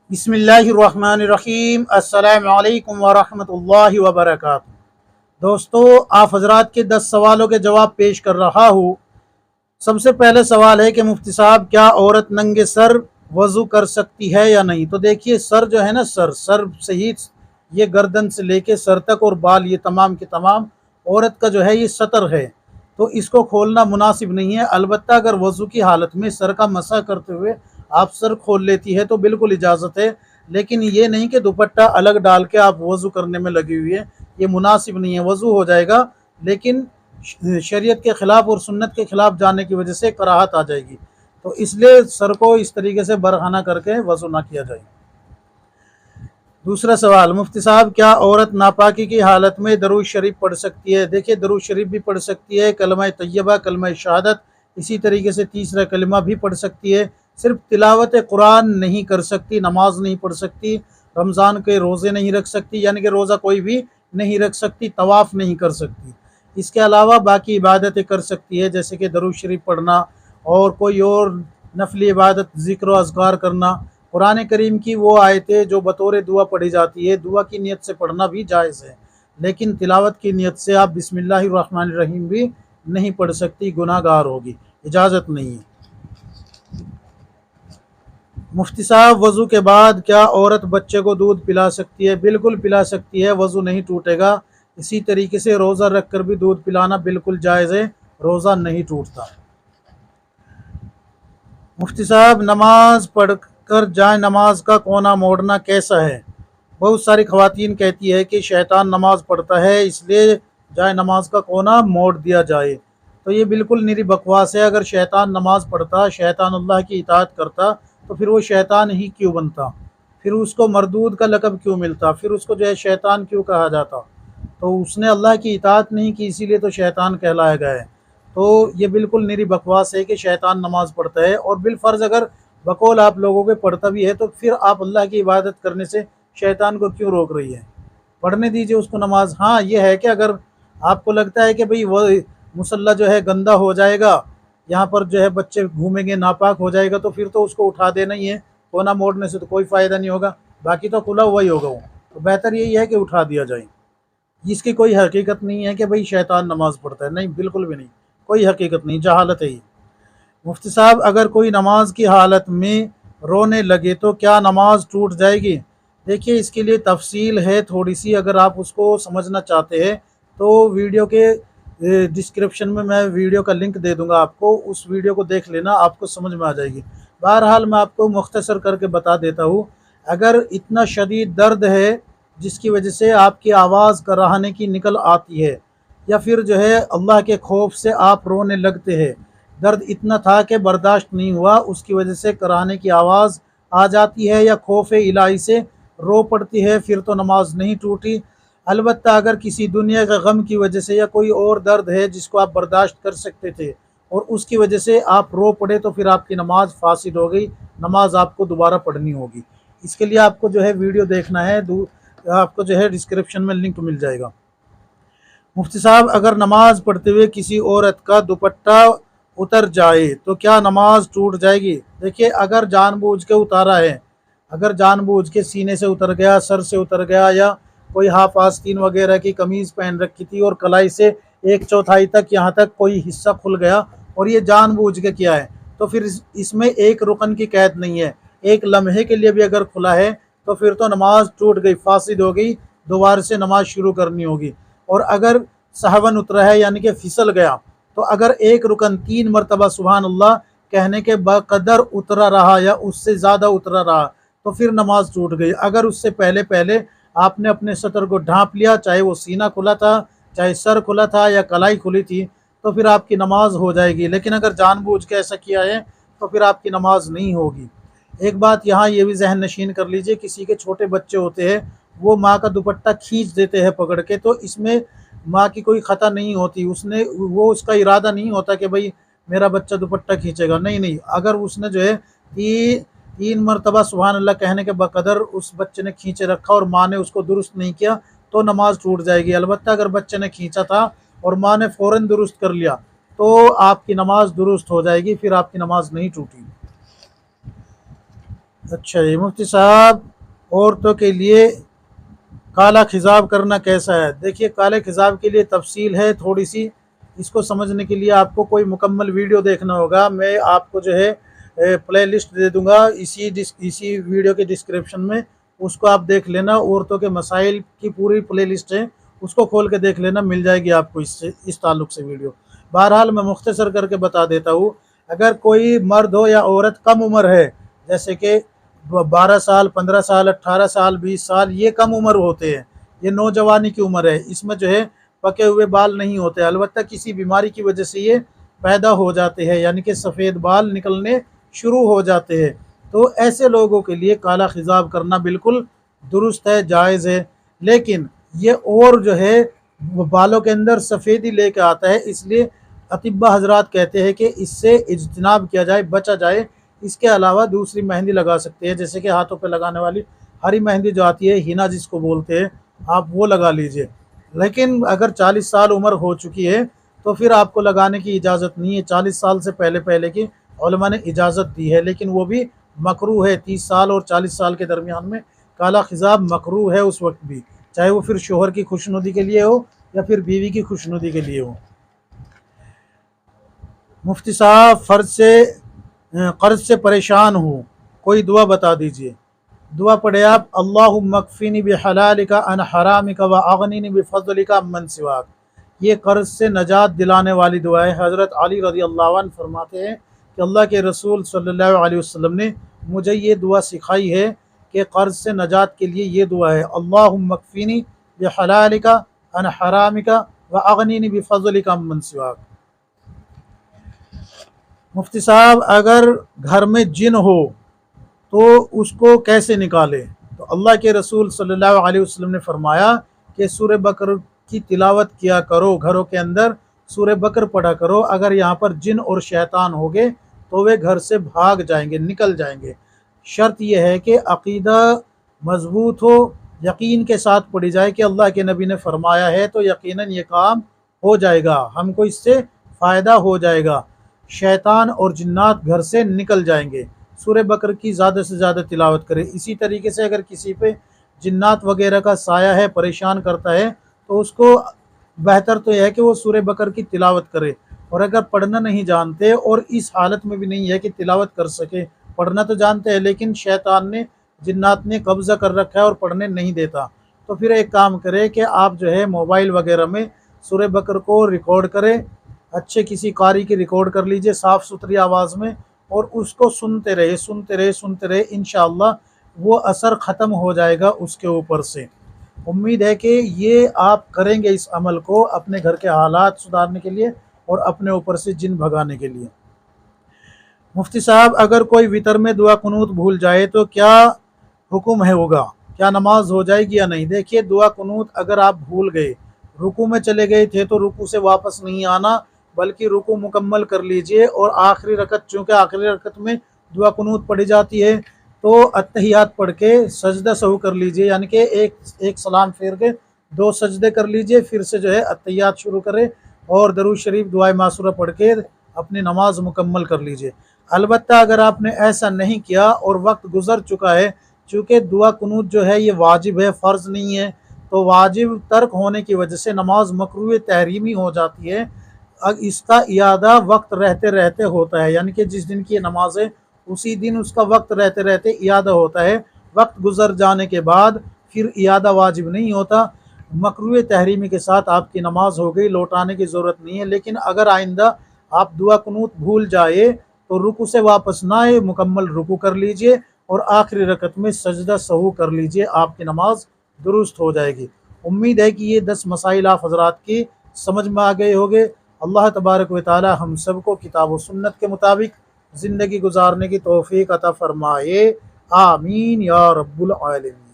बिस्मिल्लाहिर्रहमानिर्रहीम। अस्सलामु अलैकुम वरहमतुल्लाहि वबरकातुहू। दोस्तों, आप हजरात के 10 सवालों के जवाब पेश कर रहा हूँ। सबसे पहले सवाल है कि मुफ्ती साहब, क्या औरत नंगे सर वज़ू कर सकती है या नहीं? तो देखिए, सर जो है ना, सर सहित ये गर्दन से लेके सर तक और बाल, ये तमाम के तमाम औरत का जो है ये सतर है, तो इसको खोलना मुनासिब नहीं है। अलबत्ता अगर वज़ू की हालत में सर का मसा करते हुए आप सर खोल लेती है तो बिल्कुल इजाज़त है, लेकिन ये नहीं कि दुपट्टा अलग डाल के आप वज़ू करने में लगी हुई है, ये मुनासिब नहीं है। वज़ू हो जाएगा, लेकिन शरीयत के ख़िलाफ़ और सुन्नत के ख़िलाफ़ जाने की वजह से कराहत आ जाएगी, तो इसलिए सर को इस तरीके से बरहना करके वज़ू ना किया जाए। दूसरा सवाल, मुफ्ती साहब, क्या औरत नापाकी की हालत में दरूद शरीफ पढ़ सकती है? देखिए, दरूद शरीफ भी पढ़ सकती है, कलमा तैयबा, कलमा शहादत, इसी तरीके से तीसरा कलमा भी पढ़ सकती है। सिर्फ तिलावत कुरान नहीं कर सकती, नमाज नहीं पढ़ सकती, रमज़ान के रोज़े नहीं रख सकती, यानी कि रोज़ा कोई भी नहीं रख सकती, तवाफ़ नहीं कर सकती। इसके अलावा बाकी इबादतें कर सकती है, जैसे कि दरूद शरीफ पढ़ना और कोई और नफली इबादत, ज़िक्र व अज़कार करना। कुरान करीम की वो आयतें जो बतौर दुआ पढ़ी जाती है, दुआ की नीयत से पढ़ना भी जायज़ है, लेकिन तिलावत की नीयत से आप बिस्मिल्लाहिर्रहमानिर्रहीम भी नहीं पढ़ सकती, गुनाहगार होगी, इजाज़त नहीं है। मुफ्ती साहब, वज़ू के बाद क्या औरत बच्चे को दूध पिला सकती है? बिल्कुल पिला सकती है, वज़ू नहीं टूटेगा। इसी तरीके से रोज़ा रख कर भी दूध पिलाना बिल्कुल जायज़ है, रोज़ा नहीं टूटता। मुफ्ती साहब, नमाज पढ़कर जाए नमाज का कोना मोड़ना कैसा है? बहुत सारी ख़वातीन कहती है कि शैतान नमाज पढ़ता है, इसलिए जाए नमाज का कोना मोड़ दिया जाए, तो ये बिल्कुल निरी बकवास है। अगर शैतान नमाज पढ़ता, शैतान अल्लाह की इताअत करता, तो फिर वो शैतान ही क्यों बनता? फिर उसको मरदूद का लक़ब क्यों मिलता? फिर उसको जो है शैतान क्यों कहा जाता? तो उसने अल्लाह की इताअत नहीं की, इसीलिए तो शैतान कहलाया गया है। तो ये बिल्कुल निरी बकवास है कि शैतान नमाज पढ़ता है, और बिलफ़र्ज़ अगर बकौल आप लोगों के पढ़ता भी है, तो फिर आप अल्लाह की इबादत करने से शैतान को क्यों रोक रही है? पढ़ने दीजिए उसको नमाज। हाँ, ये है कि अगर आपको लगता है कि भाई वो मुसल्ला जो है गंदा हो जाएगा, यहाँ पर जो है बच्चे घूमेंगे, नापाक हो जाएगा, तो फिर तो उसको उठा देना ही है, कोना मोड़ने से तो कोई फ़ायदा नहीं होगा, बाकी तो खुला हुआ ही होगा वो। तो बेहतर यही है कि उठा दिया जाए। इसकी कोई हकीकत नहीं है कि भाई शैतान नमाज पढ़ता है, नहीं, बिल्कुल भी नहीं, कोई हकीकत नहीं, जहालत है ये। मुफ्ती साहब, अगर कोई नमाज की हालत में रोने लगे तो क्या नमाज टूट जाएगी? देखिए, इसके लिए तफसील है थोड़ी सी, अगर आप उसको समझना चाहते हैं तो वीडियो के डिस्क्रिप्शन में मैं वीडियो का लिंक दे दूंगा आपको, उस वीडियो को देख लेना, आपको समझ में आ जाएगी। बहरहाल मैं आपको मुख्तसर करके बता देता हूँ। अगर इतना शदीद दर्द है जिसकी वजह से आपकी आवाज़ कराहने की निकल आती है, या फिर जो है अल्लाह के खौफ से आप रोने लगते हैं, दर्द इतना था कि बर्दाश्त नहीं हुआ, उसकी वजह से कराहने की आवाज़ आ जाती है या खौफ इलाही से रो पड़ती है, फिर तो नमाज नहीं टूटी। अलबत्ता अगर किसी दुनिया के गम की वजह से या कोई और दर्द है जिसको आप बर्दाश्त कर सकते थे और उसकी वजह से आप रो पड़े, तो फिर आपकी नमाज फासिद हो गई, नमाज आपको दोबारा पढ़नी होगी। इसके लिए आपको जो है वीडियो देखना है, आपको जो है डिस्क्रिप्शन में लिंक मिल जाएगा। मुफ्ती साहब, अगर नमाज पढ़ते हुए किसी औरत का दुपट्टा उतर जाए तो क्या नमाज टूट जाएगी? देखिए, अगर जानबूझ के उतारा है, अगर जानबूझ के सीने से उतर गया, सर से उतर गया, या कोई हाफ आस्तीन वगैरह की कमीज़ पहन रखी थी और कलाई से एक चौथाई तक, यहाँ तक कोई हिस्सा खुल गया और ये जानबूझ के किया है, तो फिर इसमें एक रुकन की कैद नहीं है। एक लम्हे के लिए भी अगर खुला है तो फिर तो नमाज टूट गई, फासिद हो गई, दोबारा से नमाज शुरू करनी होगी। और अगर सहवन उतरा है, यानी कि फिसल गया, तो अगर एक रुकन 3 मरतबा सुबहान अल्लाह कहने के बकदर उतरा रहा या उससे ज़्यादा उतरा रहा, तो फिर नमाज टूट गई। अगर उससे पहले पहले आपने अपने सतर को ढांप लिया, चाहे वो सीना खुला था, चाहे सर खुला था या कलाई खुली थी, तो फिर आपकी नमाज हो जाएगी। लेकिन अगर जानबूझ के ऐसा किया है तो फिर आपकी नमाज नहीं होगी। एक बात यहाँ ये भी जहन नशीन कर लीजिए, किसी के छोटे बच्चे होते हैं, वो माँ का दुपट्टा खींच देते हैं पकड़ के, तो इसमें माँ की कोई ख़ता नहीं होती, उसका इरादा नहीं होता कि भाई मेरा बच्चा दुपट्टा खींचेगा, नहीं नहीं, अगर उसने जो है 3 मरतबा सुभान अल्लाह कहने के बकदर उस बच्चे ने खींचे रखा और माँ ने उसको दुरुस्त नहीं किया, तो नमाज टूट जाएगी। अलबत्ता अगर बच्चे ने खींचा था और माँ ने फ़ौरन दुरुस्त कर लिया, तो आपकी नमाज दुरुस्त हो जाएगी, फिर आपकी नमाज नहीं टूटी। اچھا جی مفتی صاحب، عورتوں کے لیے کالا خضاب کرنا کیسا ہے؟ دیکھیے کالے خضاب کے لیے تفصیل ہے تھوڑی سی، اس کو سمجھنے کے لیے آپ کو کوئی مکمل ویڈیو دیکھنا ہوگا۔ میں آپ کو جو ہے پلے لسٹ دے دوں گا اسی ویڈیو کے ڈسکرپشن میں، اس کو آپ دیکھ لینا۔ عورتوں کے مسائل کی پوری پلے لسٹ ہے، اس کو کھول کے دیکھ لینا، مل جائے گی آپ کو اس تعلق سے ویڈیو۔ بہرحال میں مختصر کر کے بتا دیتا ہوں، اگر کوئی مرد ہو یا عورت کم عمر ہے، جیسے کہ 12 سال 15 سال 18 سال 20 سال، یہ کم عمر ہوتے ہیں، یہ نوجوانی کی عمر ہے، اس میں جو ہے پکے ہوئے بال نہیں ہوتے، البتہ کسی بیماری کی وجہ سے یہ پیدا ہو جاتے ہیں، یعنی کہ سفید بال نکلنے شروع ہو جاتے ہیں، تو ایسے لوگوں کے لیے کالا خضاب کرنا بالکل درست ہے، جائز ہے۔ لیکن یہ اور جو ہے بالوں کے اندر سفیدی لے کے آتا ہے، اس لیے اطباء حضرات کہتے ہیں کہ اس سے اجتناب کیا جائے، بچا جائے۔ اس کے علاوہ دوسری مہندی لگا سکتے ہیں، جیسے کہ ہاتھوں پہ لگانے والی ہری مہندی جو آتی ہے، ہینا جس کو بولتے ہیں، آپ وہ لگا لیجئے۔ لیکن اگر 40 سال عمر ہو چکی ہے تو پھر آپ کو لگانے کی اجازت نہیں ہے، 40 سال سے پہلے کی علماء نے اجازت دی ہے، لیکن وہ بھی مکروہ ہے۔ 30 سال اور 40 سال کے درمیان میں کالا خضاب مکروہ ہے اس وقت بھی، چاہے وہ پھر شوہر کی خوشنودی کے لیے ہو یا پھر بیوی کی خوشنودی کے لیے ہو۔ مفتی صاحب، قرض سے پریشان ہوں، کوئی دعا بتا دیجئے۔ دعا پڑھے آپ، اللہم اکفینی بحلالک عن حرامک واغنینی بفضلک عمن سواک۔ یہ قرض سے نجات دلانے والی دعا ہے۔ حضرت علی رضی اللہ عنہ فرماتے ہیں کہ اللہ کے رسول صلی اللہ علیہ وسلم نے مجھے یہ دعا سکھائی ہے کہ قرض سے نجات کے لیے یہ دعا ہے، اللہم اکفینی بحلالک عن حرامک واغنینی بفضلک عمن سواک۔ مفتی صاحب، اگر گھر میں جن ہو تو اس کو کیسے نکالے؟ تو اللہ کے رسول صلی اللہ علیہ وسلم نے فرمایا کہ سورہ بقرہ کی تلاوت کیا کرو، گھروں کے اندر سورہ بقرہ پڑھا کرو، اگر یہاں پر جن اور شیطان ہوگے تو وہ گھر سے بھاگ جائیں گے، نکل جائیں گے۔ شرط یہ ہے کہ عقیدہ مضبوط ہو، یقین کے ساتھ پڑھی جائے کہ اللہ کے نبی نے فرمایا ہے تو یقیناً یہ کام ہو جائے گا، ہم کو اس سے فائدہ ہو جائے گا، شیطان اور جنات گھر سے نکل جائیں گے۔ سورہ بقرہ کی زیادہ سے زیادہ تلاوت کرے۔ اسی طریقے سے اگر کسی پہ جنات وغیرہ کا سایہ ہے، پریشان کرتا ہے، تو اس کو بہتر تو یہ ہے کہ وہ سورہ بقرہ کی تلاوت کرے، اور اگر پڑھنا نہیں جانتے اور اس حالت میں بھی نہیں ہے کہ تلاوت کر سکے، پڑھنا تو جانتے ہیں لیکن شیطان نے جنات نے قبضہ کر رکھا ہے اور پڑھنے نہیں دیتا، تو پھر ایک کام کرے کہ آپ جو ہے موبائل وغیرہ میں سورہ بقرہ کو ریکارڈ کرے، اچھے کسی قاری کی ریکارڈ کر لیجئے صاف ستھری آواز میں، اور اس کو سنتے رہے، انشاءاللہ وہ اثر ختم ہو جائے گا اس کے اوپر سے۔ امید ہے کہ یہ آپ کریں گے اس عمل کو اپنے گھر کے حالات سدھارنے کے لیے اور اپنے اوپر سے جن بھگانے کے لیے۔ مفتی صاحب، اگر کوئی وطر میں دعا قنوت بھول جائے تو کیا حکم ہے ہوگا؟ کیا نماز ہو جائے گی یا نہیں؟ دیکھیے دعا قنوت اگر آپ بھول گئے، رکوع میں چلے گئے تھے تو رکوع سے واپس نہیں آنا، بلکہ رکوع مکمل کر لیجئے، اور آخری رکعت، چونکہ آخری رکعت میں دعا قنوت پڑھی جاتی ہے، تو اتحیات پڑھ کے سجدہ سہو کر لیجئے، یعنی کہ ایک سلام پھیر کے 2 سجدے کر لیجئے، پھر سے جو ہے اتحیات شروع کرے اور درود شریف دعائے معصورہ پڑھ کے اپنی نماز مکمل کر لیجئے۔ البتہ اگر آپ نے ایسا نہیں کیا اور وقت گزر چکا ہے، چونکہ دعا قنوت جو ہے یہ واجب ہے، فرض نہیں ہے، تو واجب ترک ہونے کی وجہ سے نماز مکروہ تحریمی ہو جاتی ہے۔ اس کا اعادہ وقت رہتے رہتے ہوتا ہے، یعنی کہ جس دن کی نماز ہے اسی دن اس کا وقت رہتے رہتے اعادہ ہوتا ہے، وقت گزر جانے کے بعد پھر اعادہ واجب نہیں ہوتا، مکروہ تحریمی کے ساتھ آپ کی نماز ہو گئی، لوٹانے کی ضرورت نہیں ہے۔ لیکن اگر آئندہ آپ دعا قنوت بھول جائے تو رکوع سے واپس نہ آئے، مکمل رکوع کر لیجئے اور آخری رکعت میں سجدہ سہو کر لیجئے، آپ کی نماز درست ہو جائے گی۔ امید ہے کہ یہ 10 مسائل آپ حضرات کی سمجھ میں آ گئے ہوگے۔ اللہ تبارک و تعالی ہم سب کو کتاب و سنت کے مطابق زندگی گزارنے کی توفیق عطا فرمائے، آمین یا رب العالمین۔